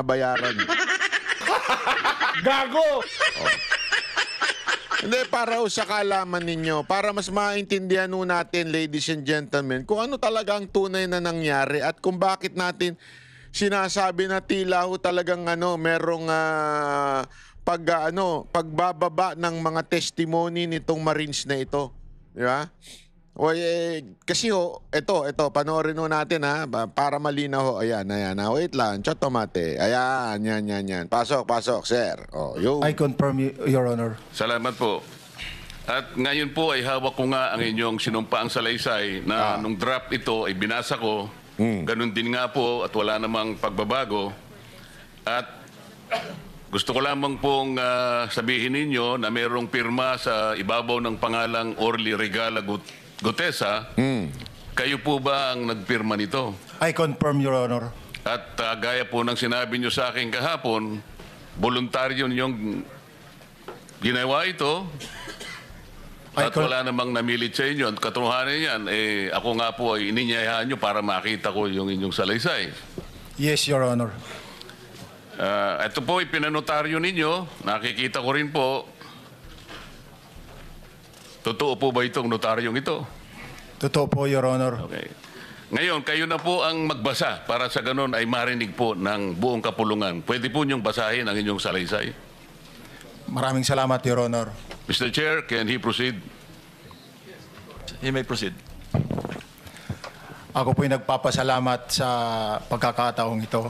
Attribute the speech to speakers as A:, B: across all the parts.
A: binabayaran.
B: Gago!
A: Hindi, para sa kaalaman ninyo, para mas maintindihan natin, ladies and gentlemen, kung ano talaga ang tunay na nangyari at kung bakit natin sinasabi na tila talagang merong pagbababa ng mga testimony nitong Marines na ito. Di ba? O, kasi ito, panoorin natin para malinaw ho. Ayan. Wait lang, chotomate. Ayan, yan. Pasok, sir.
C: I confirm, Your Honor.
D: Salamat po. At ngayon po ay hawak ko nga ang inyong sinumpaang salaysay na nung draft ito ay binasa ko. Ganun din nga po at wala namang pagbabago. At gusto ko lamang pong sabihin ninyo na mayroong pirma sa ibabaw ng pangalang Orly Regala Gutesa. Kayo po ba ang nagpirma nito?
C: I confirm, Your Honor.
D: At gaya po ng sinabi nyo sa akin kahapon, voluntaryo ninyong ginawa ito at wala namang namilit sa inyo. At katotohanan yan, ako nga po ay ininyayahan nyo para makita ko yung inyong salaysay.
C: Yes, Your Honor.
D: Ito po ipinanotaryo ninyo. Nakikita ko rin po. Totoo po ba itong notaryong ito?
C: Totoo po, Your Honor.
D: Okay. Ngayon, kayo na po ang magbasa para sa ganun ay marinig po ng buong kapulungan. Pwede po niyong basahin ang inyong salaysay.
C: Maraming salamat, Your Honor.
D: Mr. Chair, can he proceed?
B: He may proceed.
C: Ako po'y nagpapasalamat sa pagkakataong ito.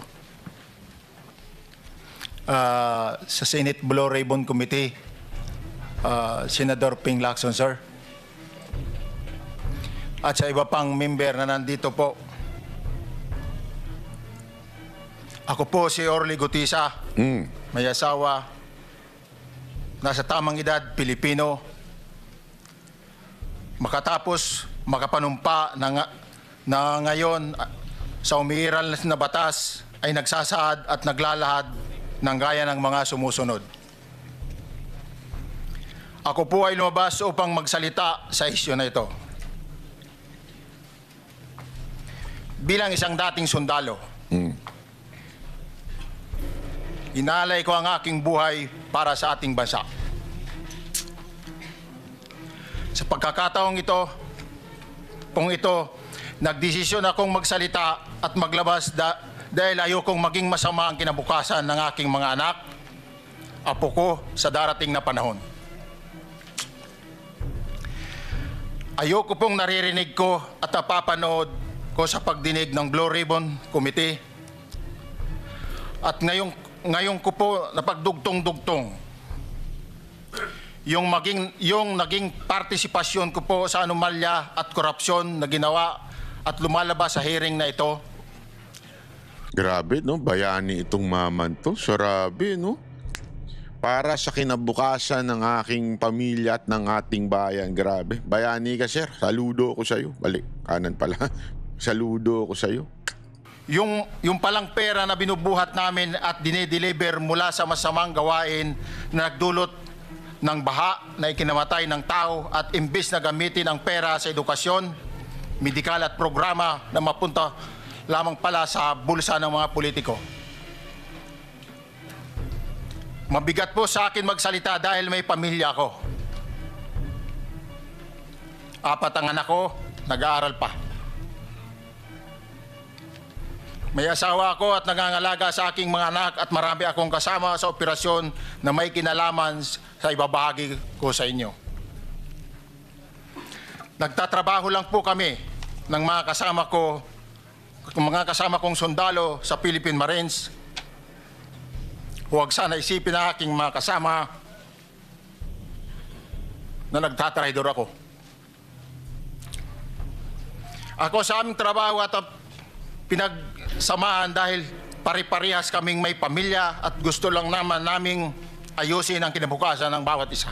C: Sa Senate Blue Ribbon Committee, Senador Ping Lacson, sir. At sa iba pang member na nandito po. Ako po si Orly Gutesa. May asawa. Nasa tamang edad, Pilipino. Makatapos, makapanumpa na ngayon sa umiiral na batas ay nagsasaad at naglalahad ng gaya ng mga sumusunod. Ako po ay lumabas upang magsalita sa isyu na ito. Bilang isang dating sundalo, inalay ko ang aking buhay para sa ating bansa. Sa pagkakataong ito, nagdesisyon akong magsalita at maglabas dahil ayokong maging masama ang kinabukasan ng aking mga anak, apo ko sa darating na panahon. Ayoko pong naririnig ko at napapanood ko sa pagdinig ng Blue Ribbon Committee. At ngayon ko po napagdugtong-dugtong yung naging partisipasyon ko po sa anomalya at korupsyon na ginawa at lumalabas sa hearing na ito.
A: Grabe, no? Bayani itong maman to. Sarabi, no? Para sa kinabukasan ng aking pamilya at ng ating bayan. Grabe. Bayani ka, sir. Saludo ko sa'yo. Balik. Kanan pala. Saludo ko sa'yo.
C: Yung palang pera na binubuhat namin at dinideliver mula sa masamang gawain na nagdulot ng baha na ikinamatay ng tao at imbis na gamitin ang pera sa edukasyon, medikal at programa na mapunta lamang pala sa bulsa ng mga politiko. Mabigat po sa akin magsalita dahil may pamilya ako. 4 ang anak ko, nag-aaral pa. May asawa ako at nangangalaga sa aking mga anak at marami akong kasama sa operasyon na may kinalaman sa ibabahagi ko sa inyo. Nagtatrabaho lang po kami ng mga kasama kong sundalo sa Philippine Marines. Huwag sana isipin na aking mga kasama na nagtatraidor ako. Ako sa aming trabaho at pinagsamahan dahil pare-parehas kaming may pamilya at gusto lang naman naming ayusin ang kinabukasan ng bawat isa.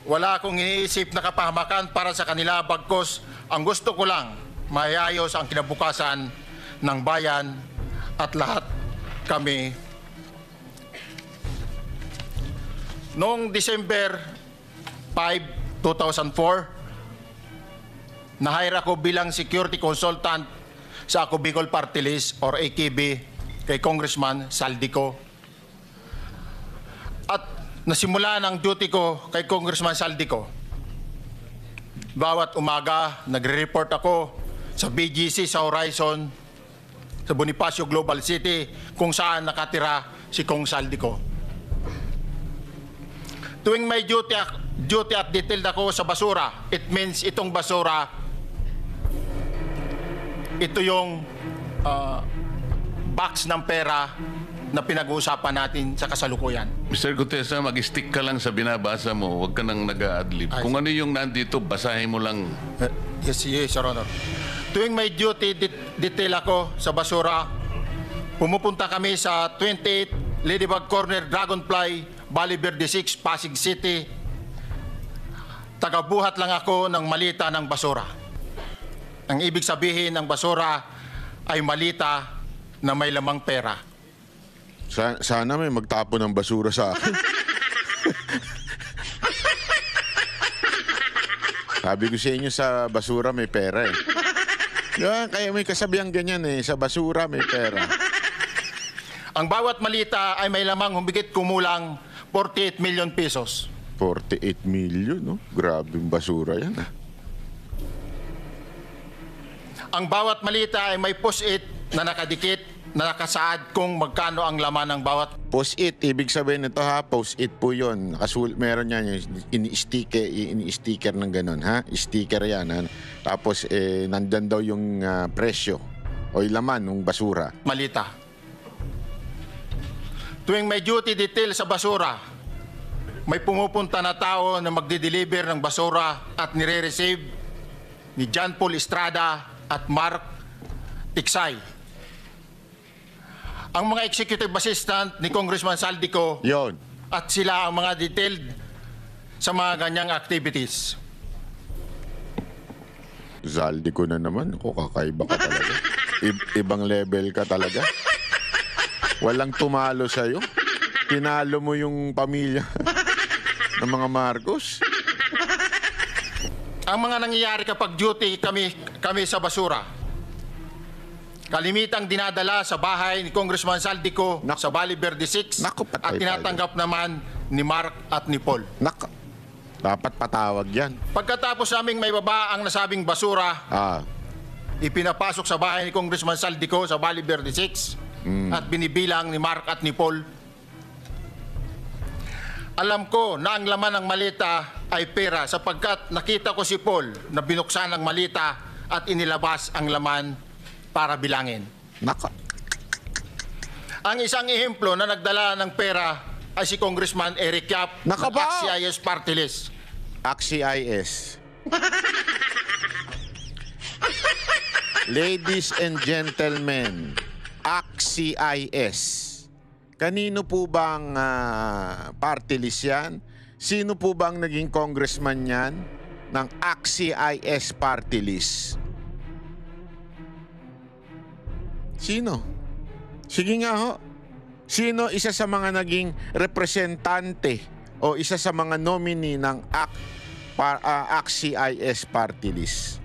C: Wala akong iniisip na kapahamakan para sa kanila, bagkus ang gusto ko lang maayos ang kinabukasan ng bayan at lahat kami. Noong December 5, 2004, na-hire ako bilang security consultant sa Ako Bicol Party List or AKB kay Congressman Saldico. At nasimula ng duty ko kay Congressman Saldico. Bawat umaga, nagre-report ako sa BGC sa Horizon, sa Bonifacio Global City, kung saan nakatira si Kong Saldico. Tuwing may duty at detailed ako sa basura, it means itong basura, ito yung box ng pera na pinag-uusapan natin sa kasalukuyan.
D: Mr. Gutesa, mag-stick ka lang sa binabasa mo. Huwag ka nang nag-a-adlib.
C: Ay,
D: Kung ano yung nandito, basahin mo lang.
C: Yes, Your Honor. Tuwing may duty detail ako sa basura, pumupunta kami sa 28 Ladybug Corner, Dragonfly, Valle Verde 6, Pasig City. Tagabuhat lang ako ng malita ng basura. Ang ibig sabihin ng basura ay malita na may lamang pera.
A: Sana may magtapo ng basura sa akin. Sabi ko sa inyo, sa basura may pera eh. Diba? Kaya may kasabihang ganyan eh, sa basura may pera.
C: Ang bawat malita ay may lamang humigit kumulang 48 million pesos.
A: 48 million, no? Grabing basura yan ah.
C: Ang bawat malita ay may post-it na nakadikit na nakasaad kung magkano ang laman ng bawat.
A: Post-it, ibig sabihin nito ha, post-it po yun. Meron yan, ini-sticker ng ganun ha. Sticker yan ha. Tapos nandyan daw yung presyo o yung laman ng basura.
C: Malita. Tuwing may duty detail sa basura, may pumupunta na tao na magdi-deliver ng basura at nire-receive ni John Paul Estrada at Mark Tiksay. Ang mga executive assistant ni Congressman Saldico
A: Yon.
C: at sila ang mga detailed sa mga ganyang activities.
A: Zaldi ko na naman. Ako, kakaiba ka talaga. Ibang level ka talaga. Walang tumalo sa'yo. Tinalo mo yung pamilya ng mga Marcos.
C: Ang mga nangyayari kapag duty kami sa basura, kalimitang dinadala sa bahay ni Congressman Saldico sa Valle Verde 6
A: Naku, patay
C: at tinatanggap naman ni Mark at ni Paul.
A: Dapat patawag yan.
C: Pagkatapos naming may baba ang nasabing basura, ipinapasok sa bahay ni Congressman Saldico sa Valle Verde 6 at binibilang ni Mark at ni Paul. Alam ko na ang laman ng malita ay pera sapagkat nakita ko si Paul na binuksan ang malita at inilabas ang laman para bilangin. Ang isang ehemplo na nagdala ng pera ay si Congressman Eric Yap ng AXIS Party List.
A: AXIS. Ladies and gentlemen, AXIS. Kanino po bang party list yan? Sino po bang naging congressman yan ng AXIS party list? Sino? Sige nga ho. Sino isa sa mga naging representante o isa sa mga nominee ng AXIS party list?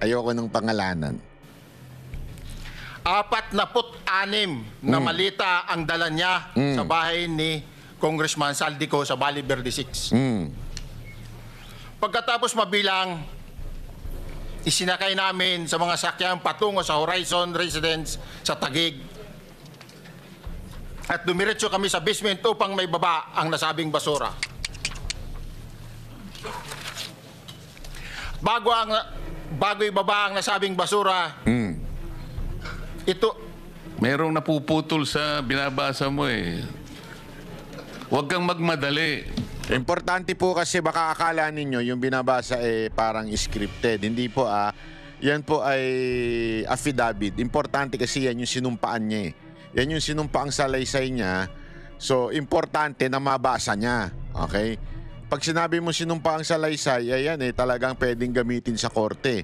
A: Ayoko ng pangalanan.
C: 46 na malita ang dala niya sa bahay ni Congressman Saldico sa Valle Verde 6. Pagkatapos mabilang, isinakay namin sa mga sakyan patungo sa Horizon Residence sa Taguig. At dumiretso kami sa basement upang may baba ang nasabing basura. Bago ibaba ang nasabing basura, ito...
D: Merong napuputol sa binabasa mo eh. Huwag kang magmadali.
A: Importante po kasi baka akala ninyo yung binabasa parang scripted. Hindi po yan po ay affidavit. Importante kasi yan yung sinumpaan niya eh. Yan yung sinumpaang salaysay niya. So, importante na mabasa niya. Okay? Pag sinabi mo sinumpaang salaysay, ayan talagang pwedeng gamitin sa korte.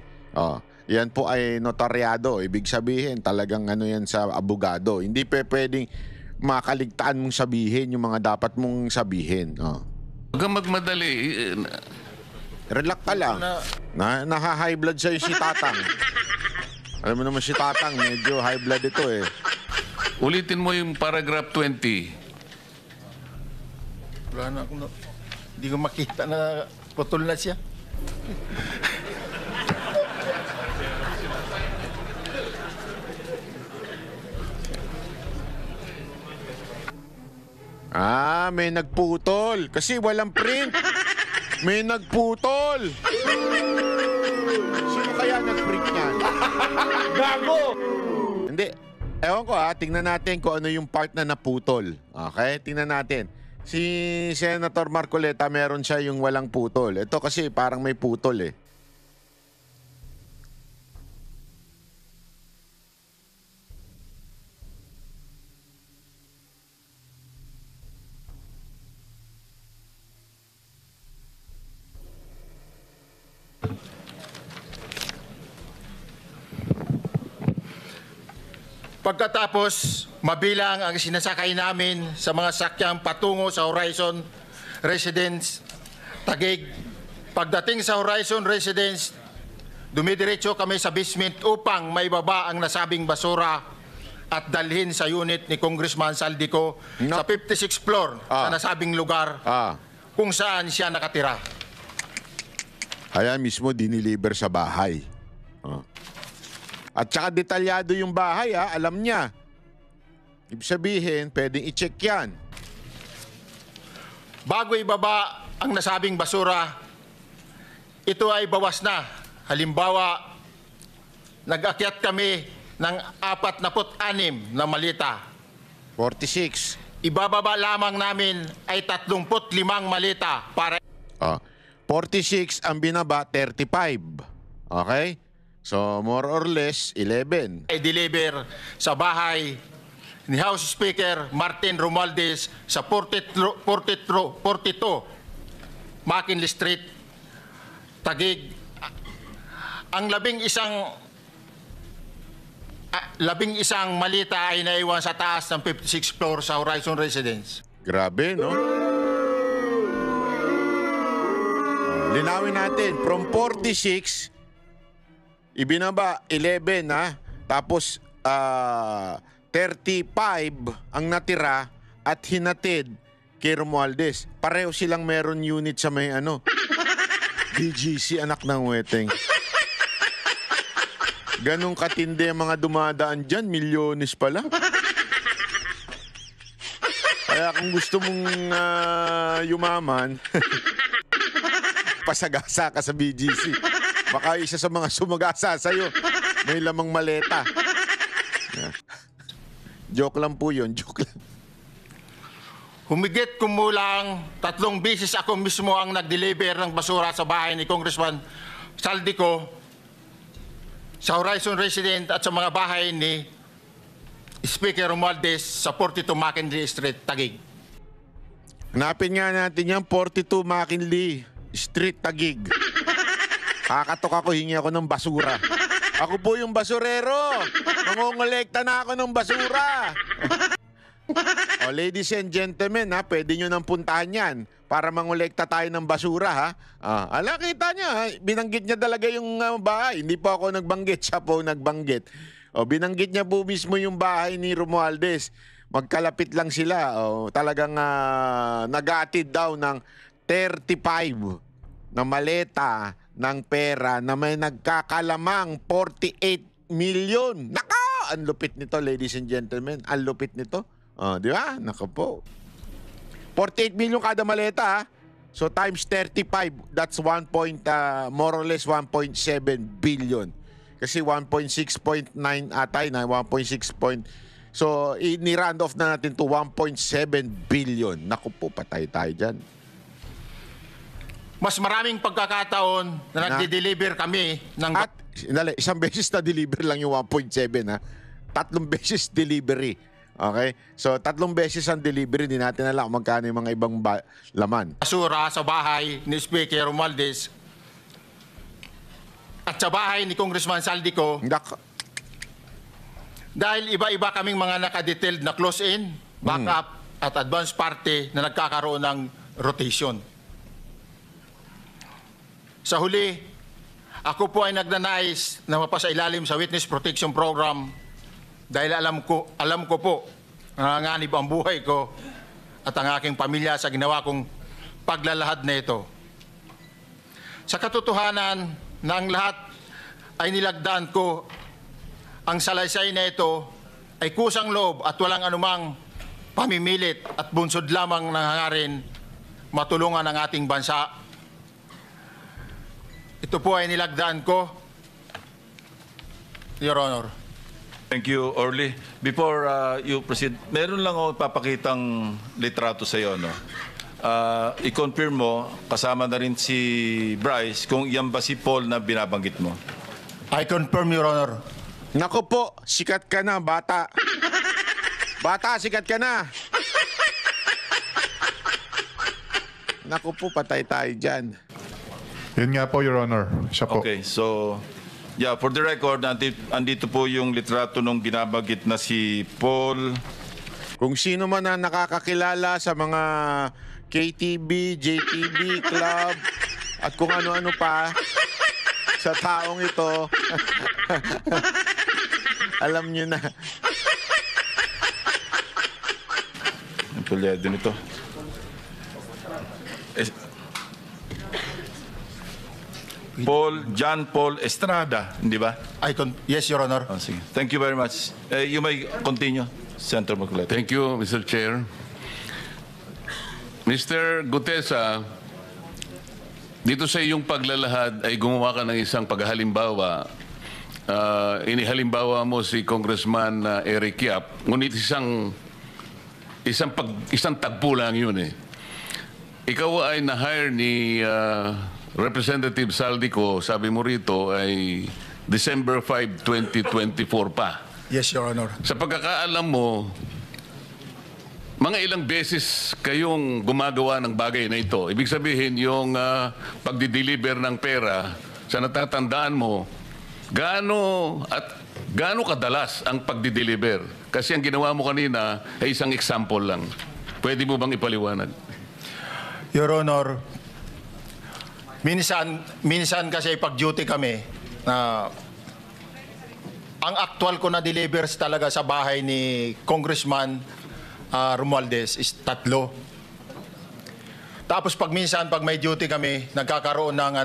A: Yan po ay notaryado. Ibig sabihin, talagang yan sa abogado. Hindi pwedeng makaligtaan mong sabihin yung mga dapat mong sabihin. Oh.
D: Huwag kang magmadali.
A: Relax ka lang. Naha-high blood sa'yo si Tatang. Alam mo naman si Tatang, medyo high blood ito eh.
D: Ulitin mo yung paragraph 20.
C: Wala na akong... Hindi ko makita na putol na siya.
A: May nagputol. Kasi walang print. May nagputol. Sino kaya nag-print niyan? Gago! Hindi. Ewan ko tingnan natin kung ano yung part na naputol. Okay? Tingnan natin. Si Senator Marcoleta, meron siya yung walang putol. Ito kasi parang may putol eh.
C: Pagkatapos, mabilang ang sinasakay namin sa mga sakyang patungo sa Horizon Residence, Taguig. Pagdating sa Horizon Residence, dumidiretso kami sa basement upang maibaba ang nasabing basura at dalhin sa unit ni Congressman Saldico sa 56th floor sa nasabing lugar kung saan siya nakatira.
A: Kaya mismo diniliver sa bahay. At saka detalyado yung bahay alam niya. Ibig sabihin, pwedeng i-check yan.
C: Bago ibaba ang nasabing basura, ito ay bawas na. Halimbawa, nag-akyat kami ng 46 na malita.
A: 46.
C: Ibababa lamang namin ay 35 malita para
A: 46 ang binaba, 35. Okay? So, more or less, 11.
C: i-deliver sa bahay ni House Speaker Martin Romualdez sa 42 McKinley Street, Taguig. Ang labing isang malita ay naiwan sa taas ng 56th floor sa Horizon Residence.
A: Grabe, no? Linawin natin, from 46, ibinaba 11 tapos 35 ang natira at hinatid kay Romualdez. Pareho silang meron unit sa may BGC, anak ng weteng. Ganong katindi ang mga dumadaan dyan, milyones pala. Kaya kung gusto mong yumaman, pasagasa ka sa BGC. Baka isa sa mga sumagasa sa'yo, may lamang maleta. Joke lang po yun, joke lang.
C: Humigit kumulang 3 beses ako mismo ang nag-deliver ng basura sa bahay ni Congressman Saldico, sa Horizon Resident at sa mga bahay ni Speaker Romualdez sa 42 McKinley Street, Taguig.
A: Hanapin nga natin yan, 42 McKinley Street, Taguig. Kakatok ako, hingi ako ng basura. Ako po yung basurero. Mangongolekta na ako ng basura. Ladies and gentlemen, pwede nyo nang puntahan yan para mangolekta tayo ng basura, kita niya, binanggit niya talaga yung bahay. Hindi po ako nagbanggit, siya po nagbanggit. Binanggit niya po mismo yung bahay ni Romualdez. Magkalapit lang sila. Talagang nag-aatid daw ng 35 na maleta ng pera na may nagkakalamang 48 million. Naka! Ang lupit nito, ladies and gentlemen. Ang lupit nito. Di ba? Naka po. 48 million kada maleta, So times 35, that's more or less 1.7 billion. Kasi 1.6.9 atay na 1.6 point. So ni-round off na natin to 1.7 billion. Naku po, patay tayo dyan.
C: Mas maraming pagkakataon na nagde-deliver kami ng...
A: At isang beses na deliver lang yung 1.7 ha. 3 beses delivery. Okay? So 3 beses ang delivery, hindi natin alam kung magkano yung mga ibang laman.
C: Basura sa bahay ni Speaker Romualdez at sa bahay ni Congressman Saldico dahil iba-iba kaming mga nakadetailed na close-in backup at advance party na nagkakaroon ng rotation. Sa huli, ako po ay nagnanais na mapasailalim sa Witness Protection Program dahil alam ko po nanganganib ang buhay ko at ang aking pamilya sa ginawa kong paglalahad na ito. Sa katotohanan na ang lahat ay nilagdaan ko, ang salaysay na ito ay kusang loob at walang anumang pamimilit at bunsod lamang ng hangarin matulungan ang ating bansa. Ito po ay nilagdaan ko, Your Honor.
E: Thank you, Orly. Before you proceed, meron lang ako papakitang litrato sa iyo, no? I-confirm mo, kasama na rin si Bryce, kung iyan ba si Paul na binabanggit mo.
C: I confirm, Your Honor.
A: Nako po, sikat ka na, bata. Bata, sikat ka na. Nako po, patay tayo dyan.
F: Yun nga po, Your Honor. Siya po.
E: Okay, so, yeah, for the record, andito po yung litrato nung binabanggit na si Paul.
A: Kung sino man na nakakakilala sa mga KTV, JTV, club, at kung ano-ano pa sa taong ito, alam nyo na.
E: Ang pulyado nito. John Paul Estrada, hindi ba?
C: Yes, Your Honor.
E: Oh, sige. Thank you very much. You may continue, Senator Marcoleta.
D: Thank you, Mr. Chair. Mr. Gutesa, dito sa iyong paglalahad ay gumawa ka ng isang paghalimbawa. Inihalimbawa mo si Congressman Eric Yap, ngunit isang tagpo lang yun eh. Ikaw ay na-hire ni Representative Saldico, sabi mo rito, ay December 5, 2024 pa.
C: Yes, Your Honor.
D: Sa pagkakaalam mo, mga ilang beses kayong gumagawa ng bagay na ito. Ibig sabihin, yung pagdi-deliver ng pera, sa natatandaan mo, gaano kadalas ang pagdi-deliver? Kasi ang ginawa mo kanina ay isang example lang. Pwede mo bang ipaliwanag?
C: Your Honor, minsan kasi pag-duty kami, ang actual ko na delivers talaga sa bahay ni Congressman Romualdez is 3. Tapos pag may duty kami, nagkakaroon ng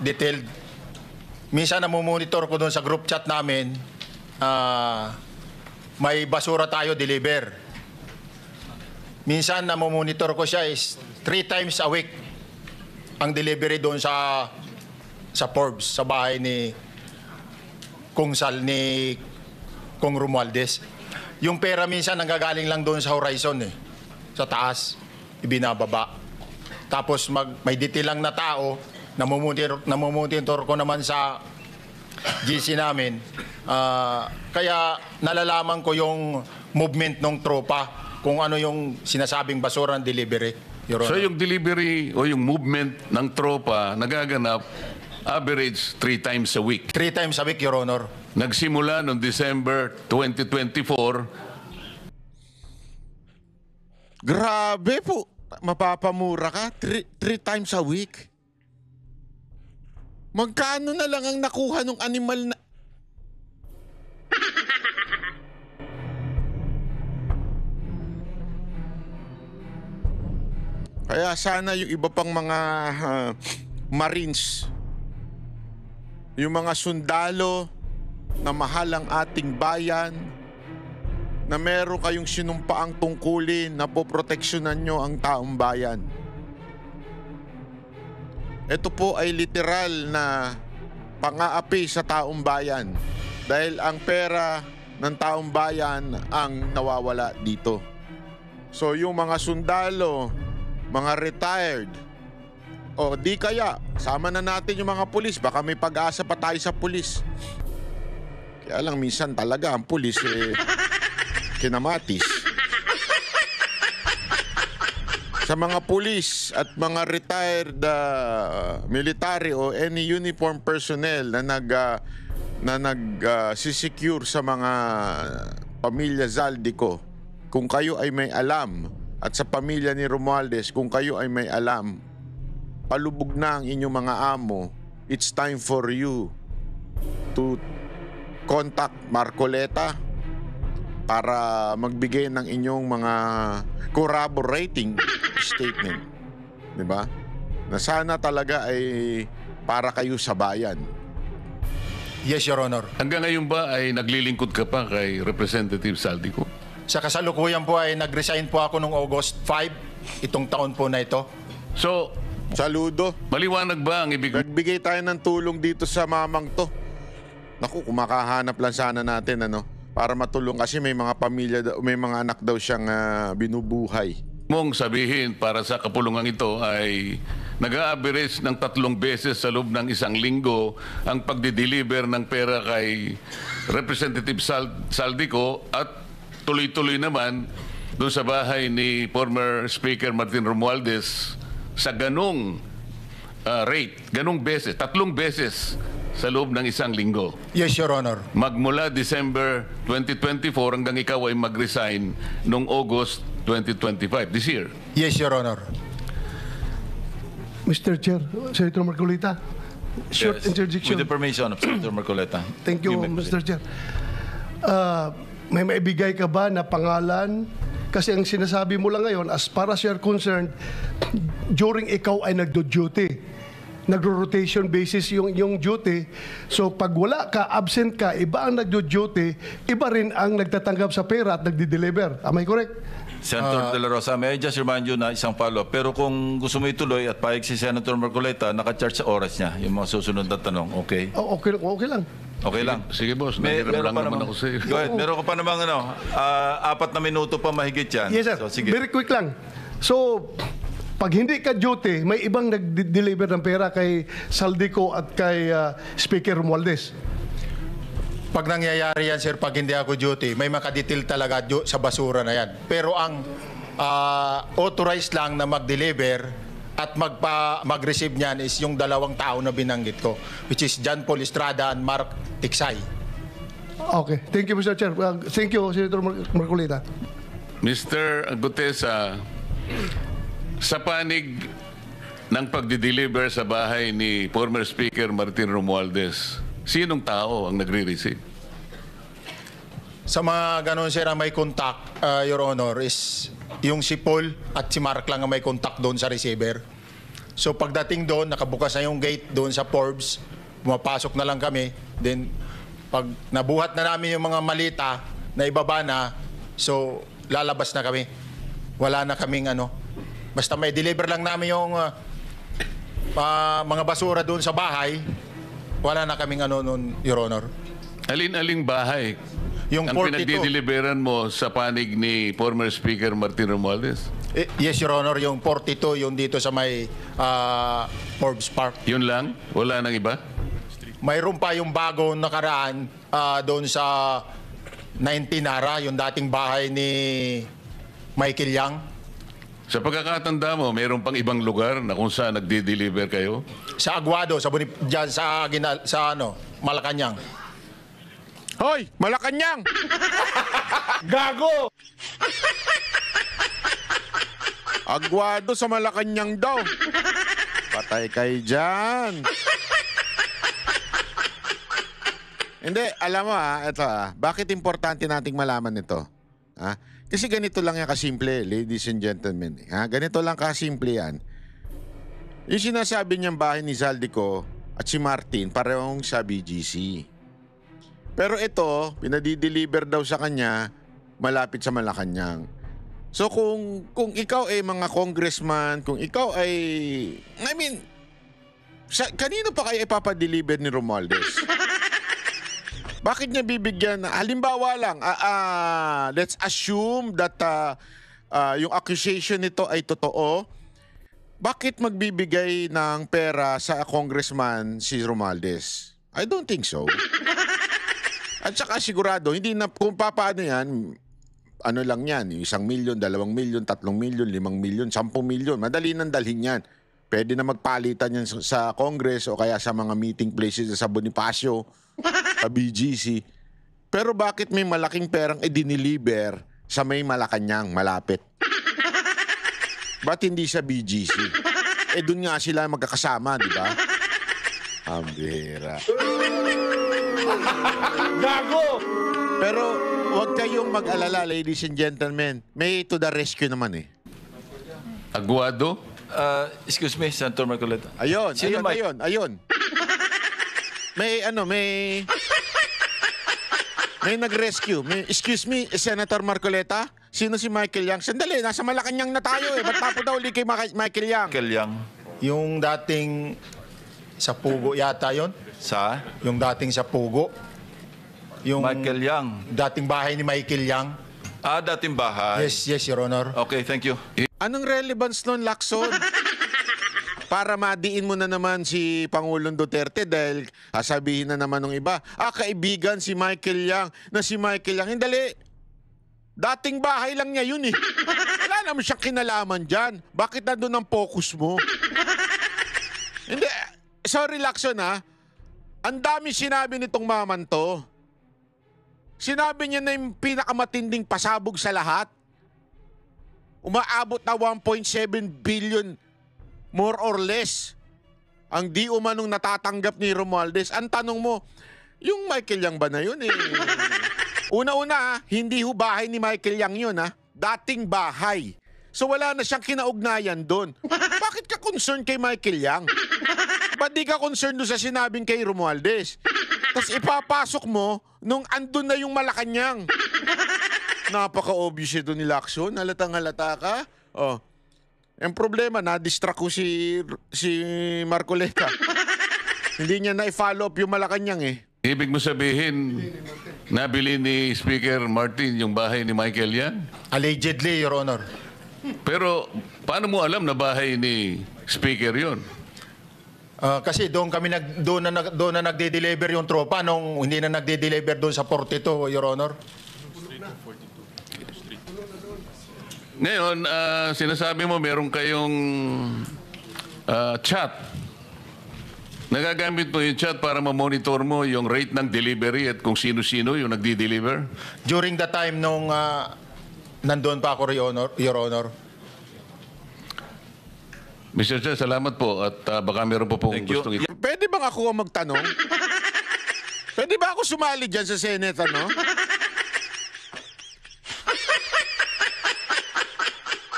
C: detailed. Minsan namumonitor ko doon sa group chat namin, may basura tayo deliver. Minsan namumonitor ko siya is 3 times a week ang delivery doon sa Forbes, sa bahay ni Kung Romualdez. Yung pera minsan nanggagaling lang doon sa horizon sa taas, ibinababa. Tapos may detail lang na tao, namumonitor ko naman sa GC namin. Kaya nalalaman ko yung movement ng tropa, kung ano yung sinasabing basura ng delivery.
D: So yung delivery o yung movement ng tropa nagaganap average 3 times a week.
C: 3 times a week, Your Honor.
D: Nagsimula noong December 2024.
A: Grabe po. Mapapamura ka. 3 times a week. Magkano na lang ang nakuha ng animal na... Kaya sana yung iba pang mga Marines, yung mga sundalo na mahal ang ating bayan, na meron kayong sinumpaang tungkulin na poproteksyonan nyo ang taong bayan. Ito po ay literal na pang-aapi sa taong bayan dahil ang pera ng taong bayan ang nawawala dito. So yung mga sundalo, mga retired, o di kaya sama na natin yung mga pulis, baka may pag-asa pa tayo sa pulis. Kaya lang minsan talaga ang pulis kinamatis. Sa mga pulis at mga retired military o any uniform personnel na sisecure sa mga pamilya Zaldico, kung kayo ay may alam, at sa pamilya ni Romualdez, kung kayo ay may alam, palubog na ang inyong mga amo, it's time for you to contact Marcoleta para magbigay ng inyong mga corroborating statement. Diba? Na sana talaga ay para kayo sa bayan.
C: Yes, Your Honor.
D: Hanggang ngayon ba ay naglilingkod ka pa kay Representative Saldico?
C: Sa kasalukuyan po ay nag-resign po ako noong August 5, itong taon po na ito.
D: So,
A: Saludo.
D: maliwanag ba ang ibig
A: Nagbigay tayo ng tulong dito sa mamang to. Naku, kung makahanap lang sana natin para matulong kasi may mga pamilya, may mga anak daw siyang binubuhay.
D: mong sabihin para sa kapulungan ito ay nag-a-average ng 3 beses sa loob ng 1 linggo ang pagdi-deliver ng pera kay Representative Saldico at tuloy-tuloy naman doon sa bahay ni former Speaker Martin Romualdez sa ganong rate, ganong beses, 3 beses sa loob ng 1 linggo.
C: Yes, Your Honor.
D: Magmula December 2024 hanggang ikaw ay mag-resign noong August 2025, this year.
C: Yes, Your Honor.
G: Mr. Chair, Senator Marcolita, short
E: Yes.
G: interjection.
E: With the permission of Senator Marcoleta.
G: Thank you,
E: may
G: Mr. Chair. May maibigay ka ba na pangalan? Kasi ang sinasabi mo lang ngayon, as far as you're concerned, during ikaw ay nagdo-duty, nagro-rotation basis yung duty. So pag wala ka, absent ka, iba ang nagdo-duty, iba rin ang nagtatanggap sa pera at nagdi-deliver. Am I correct?
E: Senator De La Rosa, may I just remind you na isang follow-up. Pero kung gusto mo ituloy at pahig si Senator Marcoleta, naka-charge sa oras niya yung mga susunod na tanong. Okay?
G: Oh, okay lang.
E: Okay lang.
D: Sige boss,
E: Meron
D: nahiram lang
E: pa
D: naman
E: namang-
D: ako sa iyo.
E: Go ahead. Meron ka pa namang 4 na minuto pa mahigit yan.
G: Yes, sir.
E: So, sige.
G: Very quick lang. So, pag hindi ka duty, may ibang nag-deliver ng pera kay Saldico at kay Speaker Romualdez.
C: Pag nangyayari yan, sir, pag hindi ako duty, may makadetail talaga sa basura na yan. Pero ang authorized lang na mag-deliver at mag-receive niyan is yung 2 tao na binanggit ko, which is John Paul Estrada and Mark Tiksay.
G: Okay. Thank you, Mr. Chair. Thank you, Senator Marcolita.
D: Mr. Gutesa, sa panig ng pagdi-deliver sa bahay ni former Speaker Martin Romualdez, sinong tao ang nagre-receive?
C: Sa mga ganun, sir, ang may contact, Your Honor, is yung si Paul at si Mark lang ang may contact doon sa receiver. So pagdating doon, nakabukas na yung gate doon sa Forbes, pumapasok na lang kami. Then pag nabuhat na namin yung mga malita na ibaba na, so lalabas na kami. Wala na kaming basta may deliver lang namin yung mga basura doon sa bahay, wala na kaming noon, Your Honor.
D: Alin-aling bahay
C: Yung
D: ang
C: 42.
D: pinagdi-deliveran mo sa panig ni former Speaker Martin Romualdez?
C: Yes, Your Honor, yung 42, yung dito sa may Forbes Park.
D: Yun lang? Wala nang iba?
C: Mayroon pa yung bago nakaraan doon sa 19 Nara, yung dating bahay ni Michael Yang.
D: Sa pagkakatanda mo, mayroon pang ibang lugar na kung saan nagdi-deliver kayo?
C: Sa Aguado, dyan sa Malacanang.
A: Hoy! Malacanang!
G: Gago!
A: Aguado sa Malacanang daw. Patay kayo dyan. Hindi, alam mo ito bakit importante nating malaman ito? Kasi ganito lang yan kasimple, ladies and gentlemen. Ganito lang kasimple yan. Yung sinasabi niyang bahay ni Saldico at si Martin, parehong sa BGC. Pero ito, pinadi-deliver daw sa kanya, malapit sa Malacanang. So kung ikaw ay mga congressman, kung ikaw ay, kanino pa kayo ipapadeliver ni Romualdez? Bakit niya bibigyan? Halimbawa lang, let's assume that yung accusation nito ay totoo. Bakit magbibigay ng pera sa congressman si Romualdez? I don't think so. At saka sigurado, hindi na, kung paano yan, lang yan, 1 milyon, 2 milyon, 3 milyon, 5 milyon, 10 milyon, madali nang dalhin yan. Pwede na magpalitan yan sa Congress o kaya sa mga meeting places sa Bonifacio, sa BGC. Pero bakit may malaking perang i-deliver sa may Malacanang, malapit. Ba't hindi sa BGC? Eh, dun nga sila magkakasama, di ba? Ambira.
C: Gago!
A: Pero huwag kayong mag-alala, ladies and gentlemen. May to the rescue naman eh.
D: Aguado?
E: Excuse me, Senator Marcoleta.
A: Ayun,
E: Sino
A: ayun,
E: Mike?
A: ayun, ayun. may nag-rescue. Excuse me, Senator Marcoleta? Sino si Michael Yang? Sandali, nasa Malacanang na tayo eh. Ba't papunta uli kay Michael Yang?
E: Kelyang
C: Yung dating sa Pugo yata yon.
E: sa
C: Yung dating sa Pugo. Yung
E: Michael Yang.
C: dating bahay ni Michael Yang.
E: Dating bahay.
C: Yes, Your Honor.
E: Okay, thank you.
A: Anong relevance nun, Lacson? Para madiin mo na naman si Pangulong Duterte dahil sasabihin na naman ng iba, kaibigan si Michael Yang, na si Michael Yang. Hindali, dating bahay lang niya yun eh. Wala naman siyang kinalaman dyan. Bakit nandun ang focus mo? Hindi, sorry Lacson ha. Ang dami sinabi nitong maman to. Sinabi niya na yung pinakamatinding pasabog sa lahat. Umaabot na 1.7 billion more or less ang di umanong natatanggap ni Romualdez. Ang tanong mo, yung Michael Yang ba na yun eh? Una-una, hindi ho bahay ni Michael Yang yun ha. Dating bahay. So wala na siyang kinaugnayan doon. Bakit ka concerned kay Michael Yang? Ba't di ka concerned doon sa sinabing kay Romualdez? Tapos ipapasok mo nung andun na yung Malacanang. Napaka-obvious ito ni Lacson. Halatang-halata ka. Oh. Ang problema, na-distract ko si Marcoleta. Hindi niya na-follow up yung Malacanang eh.
D: Ibig mo sabihin, nabili ni Speaker Martin yung bahay ni Michael Yan?
C: Allegedly, Your Honor.
D: Pero paano mo alam na bahay ni Speaker yon?
C: Kasi doon na nagde-deliver yung tropa nung hindi na nagde-deliver doon sa 42, Your Honor.
D: Ngayon, sinasabi mo meron kayong chat. Nagagamit mo yung chat para ma-monitor mo yung rate ng delivery at kung sino-sino yung nagdi-deliver?
C: During the time nung nandun pa ako, Your Honor.
D: Mr. Chair, salamat po at baka meron po pong
E: Thank you.
D: gustong
A: Pwede bang ako ang magtanong? Pwede ba ako sumali dyan sa Senate, ano?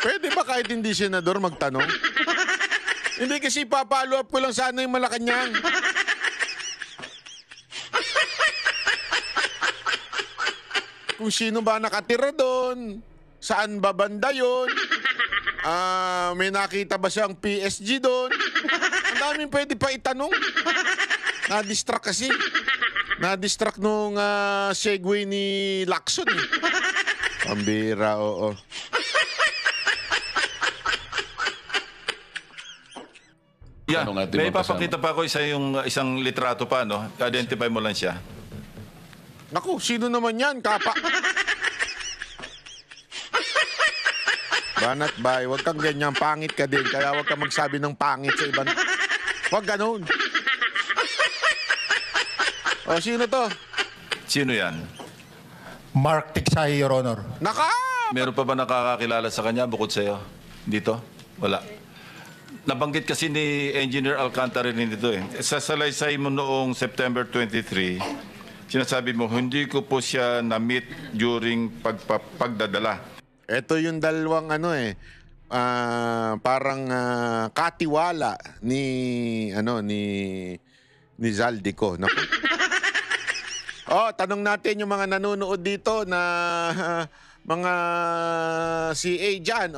A: Pwede ba kahit hindi senador magtanong? Hindi kasi papalo up ko lang sana yung Malacanang. Kung sino ba nakatira doon, saan ba banda yun, may nakita ba siyang PSG doon? Ang daming pwede pa itanong. Na-distract kasi. Na-distract nung segue ni Lacson eh. Pambira, oo.
E: Yeah,
D: Anong ating
E: may
D: mga kasama?
E: papakita pa ako isang litrato pa, no? Identify mo lang siya.
A: Naku, sino naman yan? Kapa. Banat bay, huwag kang ganyan. Pangit ka din. Kaya huwag kang magsabi ng pangit sa ibang... Huwag ganun. O, sino to?
E: Sino yan?
C: Mark Tiksahi, Your Honor.
A: Naka!
E: Meron pa ba nakakakilala sa kanya bukod sa'yo? Dito? Wala. Nabanggit kasi ni Engineer Alcantara rin dito eh. Sa salaysay mo noong September 23, sinasabi mo, hindi ko po siya na-meet during pagdadala.
A: Ito yung dalawang parang katiwala ni Zaldico. Naku. Tanong natin yung mga nanonood dito na mga CA dyan.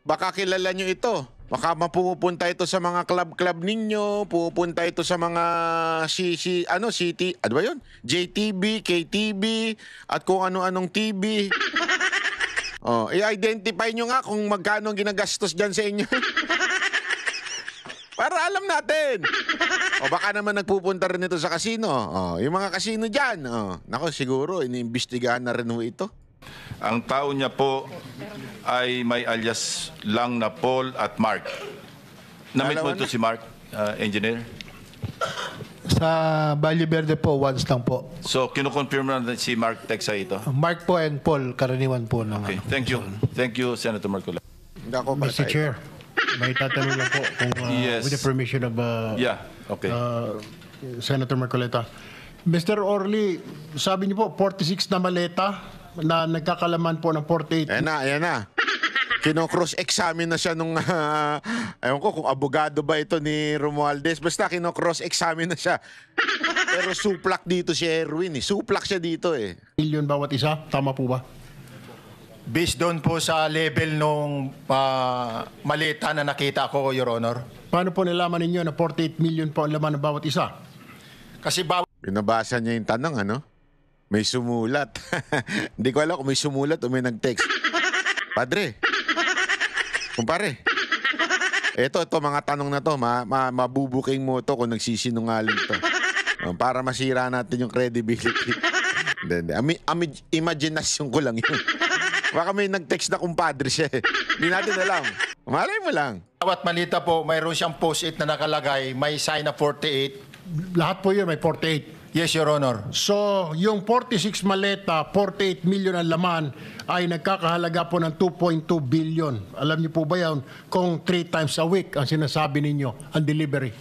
A: Baka kilala nyo ito. Baka mapupunta ito sa mga club ninyo, pupunta ito sa mga city, ano ba yun? JTB, KTB, at kung ano-anong TV. I-identify nyo nga kung magkano ang ginagastos dyan sa inyo. Para alam natin. Baka naman nagpupunta rin ito sa casino. Yung mga casino dyan. Nako, siguro, iniimbestigahan na rin mo ito.
E: Ang tao niya po ay may alias lang na Paul at Mark. Na-meet mo
A: Dalawa
E: ito
A: na.
E: si Mark, Engineer?
H: Sa Valle Verde po, once lang po.
E: So, kinukonfirm na si Mark Texa ito.
H: Mark po and Paul, karaniwan po ng
E: Okay, thank you. Thank you, Senator Marcoleta.
A: Hindi ako
I: Mr.
A: patay.
I: Chair, may tatanong lang po kung
E: Yes.
I: with the permission of
E: Yeah, okay.
I: Senator Marcoleta. Mr. Orly, sabi niyo po 46 na maleta na nagkakalaman po ng 48.
A: Ayan na. Kino-cross-examine na siya nung, ewan ko kung abogado ba ito ni Romualdez. Basta kino-cross-examine na siya. Pero suplak dito si Erwin eh. Suplak siya dito eh.
I: Million bawat isa, tama po ba?
C: Based doon po sa level nung malita na nakita ko, Your Honor.
I: Paano po nalaman ninyo na 48 million po ang laman ng bawat isa?
C: Kasi bawat
A: Binabasa niya yung tanong, ano? May sumulat. Hindi ko alam kung may sumulat o may nag-text. Padre. Kumpare. Ito, mga tanong na to, mabubuking mo to kung nagsisinungaling to. Para masira natin yung credibility. Hindi. Imagination ko lang yun. Baka may nag-text na kumpadre siya eh. Hindi natin alam. Malay mo lang.
C: bawat malita po, mayroon siyang post-it na nakalagay, may sign na 48.
I: Lahat po yun may 48.
C: Yes, Your Honor.
I: So, yung 46 maleta, 48 million ang laman ay nagkakahalaga po ng 2.2 billion. Alam niyo po ba yan kung 3 times a week ang sinasabi ninyo, ang delivery?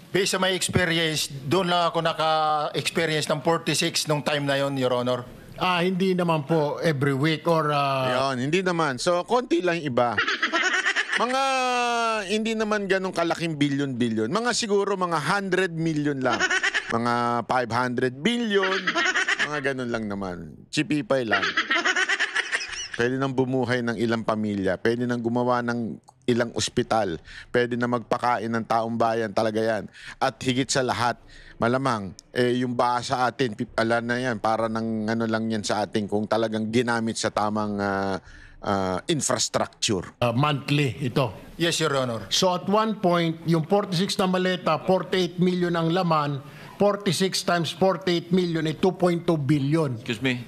C: Based sa my experience, doon lang ako naka-experience ng 46 nung time na yon, Your Honor.
I: Hindi naman po every week or...
A: Ayun, hindi naman. So, konti lang yung iba. Mga, hindi naman ganun kalaking billion-billion. Mga siguro mga 100 million lang. Mga 500 billion. Mga ganun lang naman. Chipipay lang. Pwede nang bumuhay ng ilang pamilya. Pwede nang gumawa ng ilang ospital. Pwede na magpakain ng taong bayan. Talaga yan. At higit sa lahat, malamang, yung baha sa atin, alam na yan, para ng ano lang yan sa atin kung talagang ginamit sa tamang infrastructure.
I: monthly ito.
C: Yes, Your Honor.
I: So at one point, yung 46 na maleta, 48 million ang laman, 46 times 48 million ay 2.2 billion.
E: Excuse me,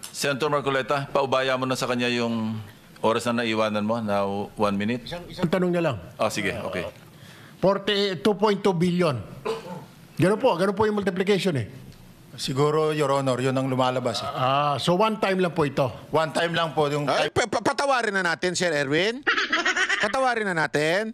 E: Senator Marcoleta, paubaya mo na sa kanya yung oras na naiwanan mo, now 1 minute.
I: Isang tanong na lang.
E: Sige, okay.
I: 2.2 billion. Ganun po yung multiplication eh.
C: Siguro, Your Honor, yun ang lumalabas.
I: So one time lang po ito.
C: One time lang po yung
A: Ay, patawarin na natin, Sir Erwin. Patawarin na natin.